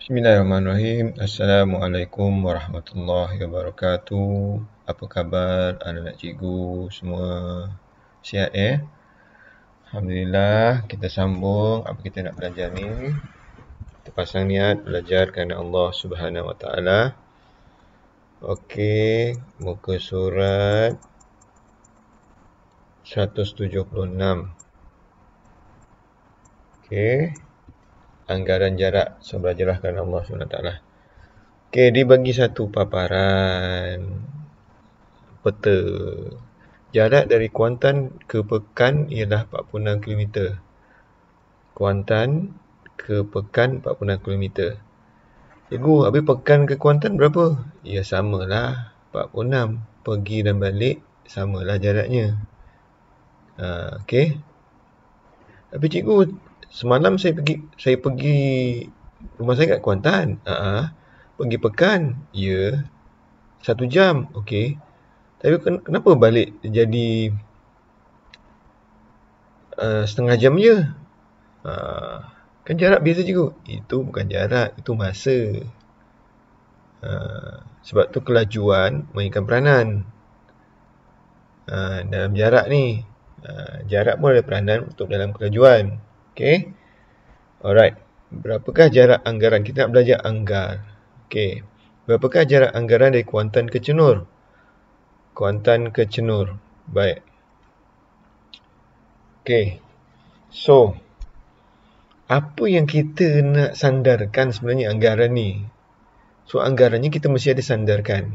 Bismillahirrahmanirrahim. Assalamualaikum warahmatullahi wabarakatuh. Apa khabar anak-anak cikgu semua? Sihat ya? Alhamdulillah, kita sambung apa kita nak belajar ni. Kita pasang niat belajar kerana Allah Subhanahu Wa Taala. Okey, muka surat 176. Okey. Anggaran jarak. So, belajarlah kerana Allah Subhanahu Wa Taala. Okey, dibagi satu paparan peta. Jarak dari Kuantan ke Pekan ialah 46 km. Kuantan ke Pekan 46 km. Cikgu, habis Pekan ke Kuantan berapa? Ya, samalah. 46. Pergi dan balik, samalah jaraknya. Okey. Habis cikgu, semalam saya pergi rumah saya kat Kuantan. Pergi Pekan. Ya. 1 jam. Okey. Tapi kenapa balik jadi setengah jam je? Kan jarak biasa cikgu. Itu bukan jarak, itu masa. Sebab tu kelajuan mainkan peranan dalam jarak ni. Jarak pun ada peranan untuk dalam kelajuan. Okey. Alright. Berapakah jarak anggaran? Kita nak belajar anggar. Okey. Berapakah jarak anggaran dari Kuantan ke Cenur? Kuantan ke Cenur. Baik. Okey. So, apa yang kita nak sandarkan sebenarnya anggaran ni? So, anggarannya kita mesti ada sandarkan.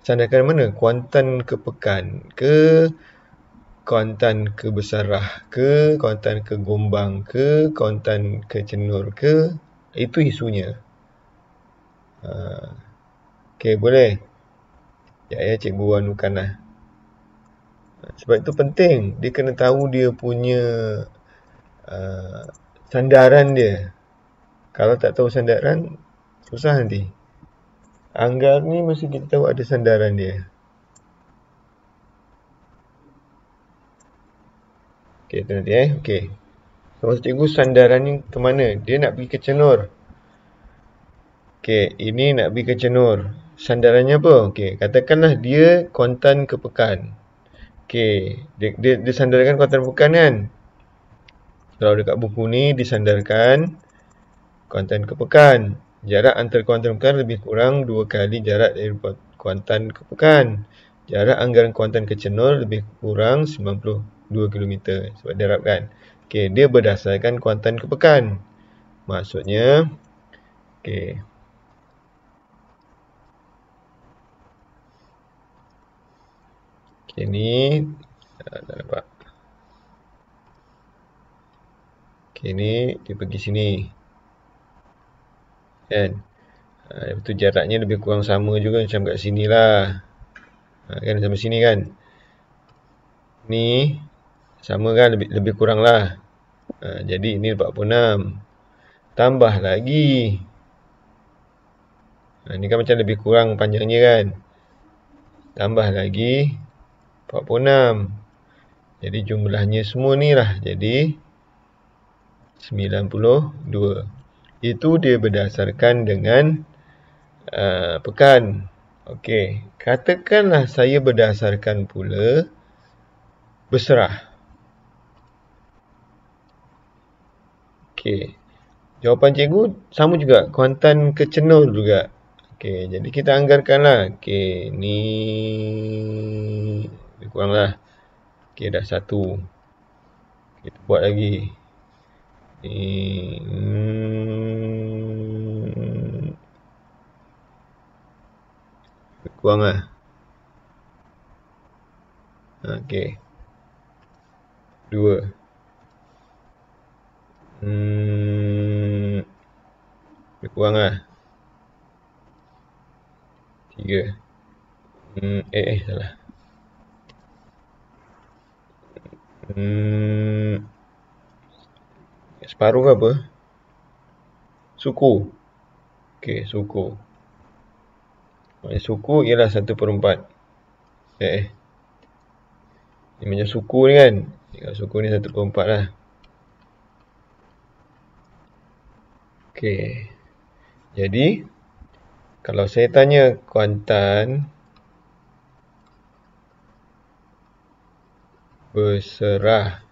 Sandarkan mana? Kuantan ke Pekan ke, Kuantan ke Besarah ke, Kuantan ke Gombang ke, Kuantan ke Cenur ke. Itu isunya. Okey, boleh? Ya, cikgu anukan lah. Sebab itu penting. Dia kena tahu dia punya sandaran dia. Kalau tak tahu sandaran, susah nanti. Anggar ni mesti kita tahu ada sandaran dia. Okey, tu nanti Okey. So, maksud cikgu sandaran ni ke mana? Dia nak pergi ke Cenur. Okey, ini nak pergi ke Cenur. Sandarannya apa? Okey, katakanlah dia Kuantan ke Pekan. Okey, dia sandarkan Kuantan Pekan kan? Kalau dekat buku ni disandarkan Kuantan ke Pekan. Jarak antara Kuantan Pekan lebih kurang 2 kali jarak dari Kuantan ke Pekan. Jarak anggaran Kuantan ke Cenur lebih kurang 92 km. Sebab darabkan. Okey, dia berdasarkan Kuantan ke Pekan. Maksudnya, okey. Okey, ni tak nampak. Okey, ni dia pergi sini. Kan? Lepas tu jaraknya lebih kurang sama juga macam kat sini lah. Kan sampai sini kan? Ni sama kan, lebih kurang lah. Jadi ini 46. Tambah lagi. Ni kan macam lebih kurang panjangnya kan. Tambah lagi 46. Jadi jumlahnya semua ni lah. Jadi 92. Itu dia berdasarkan dengan pekan. Okey. Katakanlah saya berdasarkan pula Besarah. Okey. Jawapan cikgu sama juga. Kuantan ke Cenur juga. Okey. Jadi kita anggarkanlah. Okey. Ni lebih kurang lah. Okey. Dah 1. Kita buat lagi. Ni lebih kurang lah. Okey. 2. Lebih kurang lah. 3. Salah. Separuh ke apa? Suku. Okey, suku. Maksudnya suku ialah 1/4. Ini macam suku ni kan. Suku ni 1/4 lah. Okey. Jadi, kalau saya tanya kuantan berserah.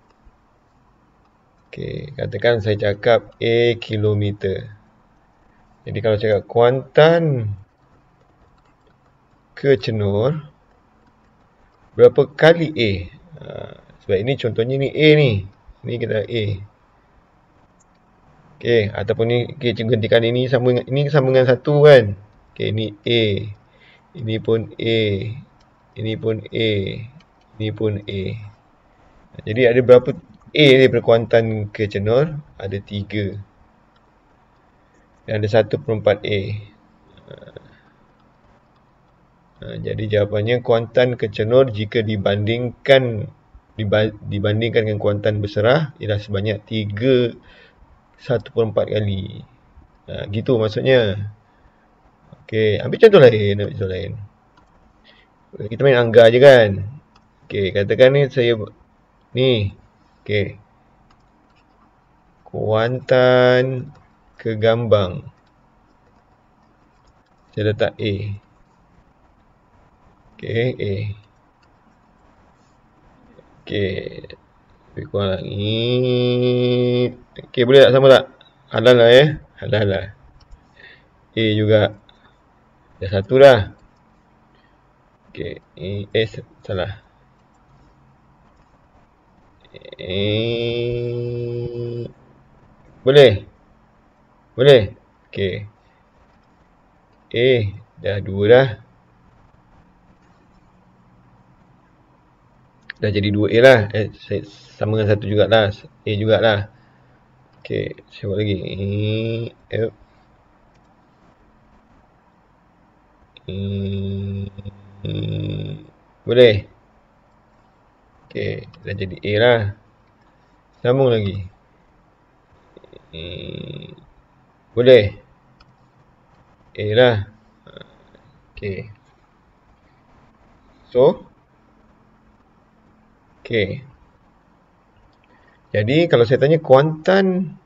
Okey, katakan saya cakap A kilometer. Jadi kalau cakap kuantan kecenur, berapa kali A? Sebab ini contohnya ni A ni. Ni kita A. Okey, ataupun ni cikgu hentikan ini sama dengan satu kan. Okey, ni A. Ini pun A. Ini pun A. Ini pun A. Jadi ada berapa A daripada kuantan kecenur? Ada 3. Dan ada 1/4 A. Jadi jawapannya kuantan kecenur jika dibandingkan dengan kuantan berserah ialah sebanyak 3 1/4 kali. Gitu maksudnya. Okey, ambil contoh lain. Kita main anggar je kan. Okey, katakan ni saya ni. Okey. Kuantan kegambang. Saya letak A. Okey, A. Okey. Lebih kurang lagi. Okey, boleh tak sama tak? Halal lah ya. Halal lah. A juga. Dah satu dah. Okey, salah. Boleh? Boleh? Okey. Dah 2 dah. Dah jadi 2A lah. Sama dengan 1 jugalah. A jugalah. Okey, saya buat lagi. Boleh? Okey, dah jadi A lah. Sambung lagi. Boleh? A lah. Okey. So, okey. Jadi kalau saya tanya kuantan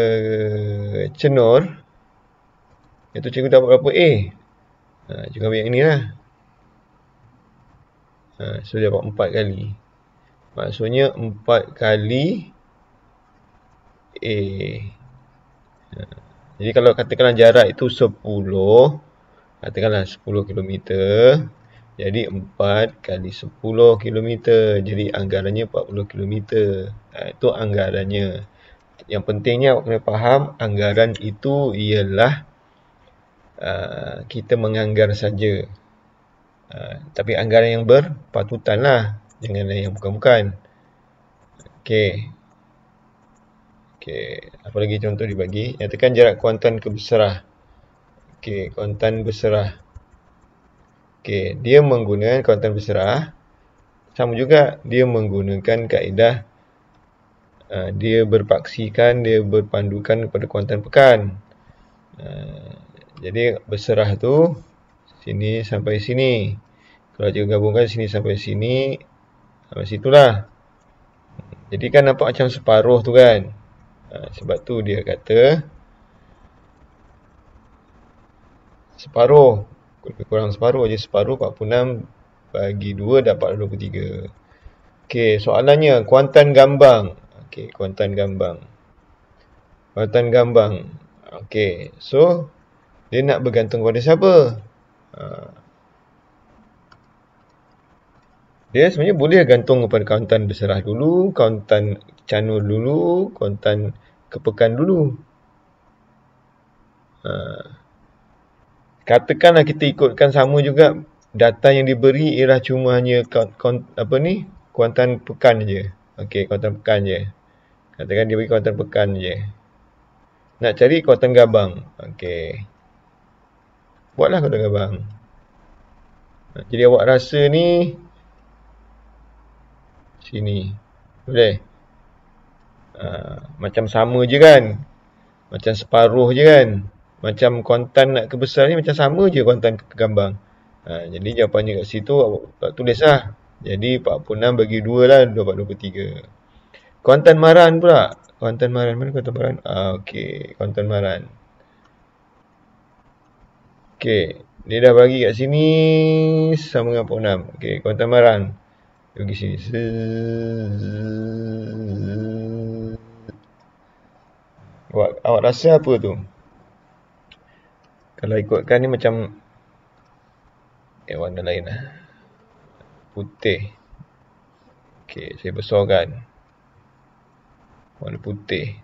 kecenur, iaitu cikgu dapat berapa A? Cikgu ambil yang ini lah. So dapat 4 kali. Maksudnya 4 kali A. Jadi kalau katakanlah jarak itu 10, katakanlah 10 km, jadi 4 kali 10 km, jadi anggarannya 40 km. Itu anggarannya. Yang pentingnya awak kena faham, anggaran itu ialah kita menganggar saja. Tapi anggaran yang berpatutan lah, janganlah yang bukan-bukan. Okey. Okey, apa lagi contoh dibagi? Nyatakan jarak kuantan ke berserah. Okey, kuantan berserah. Okey, dia menggunakan kuantan berserah. Sama juga, dia menggunakan kaedah dia berpaksikan, dia berpandukan kepada kuantan pekan. Jadi berserah tu sini sampai sini. Kalau cikgu gabungkan sini sampai sini, sampai situlah. Jadi kan nampak macam separuh tu kan. Sebab tu dia kata separuh. Lebih kurang separuh je. Separuh 46 bagi 2 dapat 23. Okey, soalannya kuantan gambang. Okey, kuantan gambang. Kuantan gambang. Okey, so dia nak bergantung kepada siapa? Dia sebenarnya boleh gantung kepada kuantan berserah dulu, kuantan canur dulu, kuantan kepekan dulu. Katakanlah kita ikutkan sama juga, data yang diberi ialah cuma hanya kuantan pekan je. Okey, kuantan pekan je. Katakan dia bagi kuantan pekan je. Nak cari kuantan gambang. Okey. Buatlah kuantan gambang. Jadi awak rasa ni sini. Boleh? Macam sama je kan? Macam separuh je kan? Macam kuantan nak ke besar ni macam sama je kuantan ke gambang. Jadi jawapannya kat situ awak tulis lah. Jadi 46 bagi 2 lah dapat 23. Kuantan Maran pula. Kuantan Maran. Mana Kuantan Maran? Okey. Kuantan Maran. Okey. Dia dah bagi kat sini sama dengan pukul 6. Okey. Kuantan Maran. Dia pergi sini. Awak rasa apa tu? Kalau ikutkan ni macam warna lain lah. Putih. Okey, saya besarkan. Warna putih.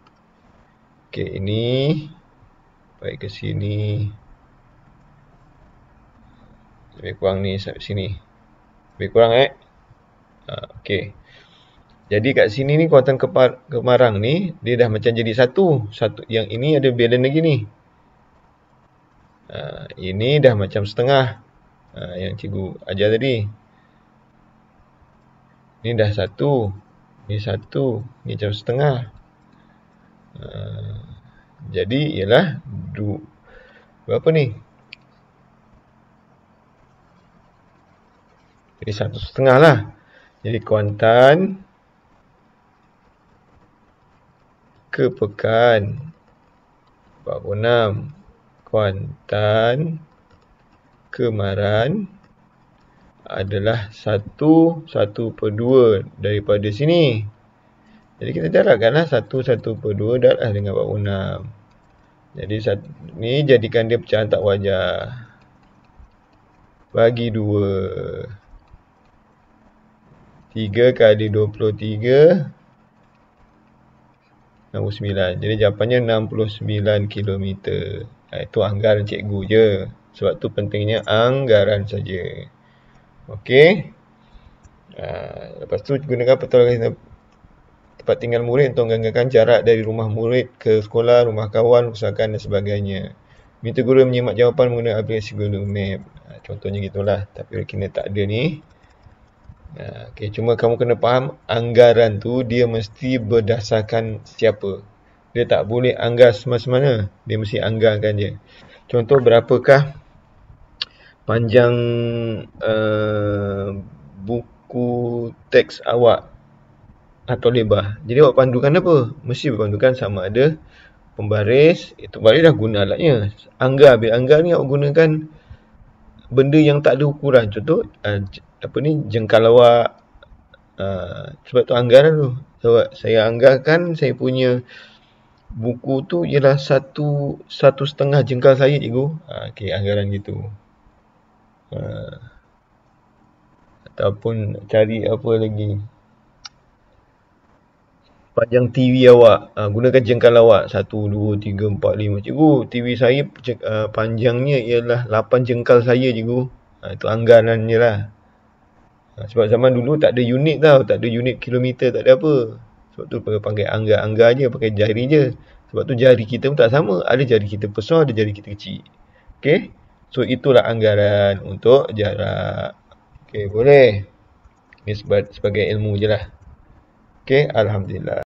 Okey, ini baik ke sini. Lebih kurang ni sampai sini. Lebih kurang okey. Jadi kat sini ni kuantan kemarang ni dia dah macam jadi satu. Yang ini ada balance lagi ni. Ini dah macam setengah. Yang cikgu ajar tadi. Ni dah satu. Ni satu. Ni macam setengah. Jadi ialah berapa ni? Jadi 1,5 lah. Jadi kuantan kepekan 46. Kuantan kemaran adalah 1/2 daripada sini. Jadi kita darabkanlah 1/2 darablah dengan 46. Jadi ni jadikan dia pecahan tak wajar. Bagi 2. 3 kali 23 69. Jadi jawapannya 69 km. Itu anggaran cikgu je. Sebab tu pentingnya anggaran saja. Okey. Lepas tu gunakan pertolongan tempat tinggal murid untuk mengganggarkan jarak dari rumah murid ke sekolah, rumah kawan, usahakan dan sebagainya. Minta guru menyimak jawapan menggunakan aplikasi Google Map. Contohnya gitulah. Tapi kena tak ada ni. Okay, cuma kamu kena faham anggaran tu dia mesti berdasarkan siapa. Dia tak boleh anggar semasa-mana. Dia mesti anggarkan je. Contoh berapakah panjang buku teks awak atau lebar. Jadi awak pandukan apa? Mesti berpandukan sama ada pembaris. Itu baris dah guna alatnya. Anggar. Bila anggar ni awak gunakan benda yang tak ada ukuran. Contoh jengkal awak. Sebab tu anggaran tu. Sebab saya anggarkan saya punya buku tu ialah 1,5 jengkal saya, cikgu. Okey, anggaran gitu. Ataupun cari apa lagi. Panjang TV awak. Gunakan jengkal awak. 1, 2, 3, 4, 5. Cikgu, TV saya panjangnya ialah 8 jengkal saya, cikgu. Itu anggaran je lah. Sebab zaman dulu tak ada unit tau. Tak ada unit kilometer, tak ada apa. Sebab tu pakai anggar je, pakai jari je. Sebab tu jari kita pun tak sama. Ada jari kita besar, ada jari kita kecil. Okay. So itulah anggaran untuk jarak. Okay, boleh. Ini sebagai ilmu je lah. Okay, Alhamdulillah.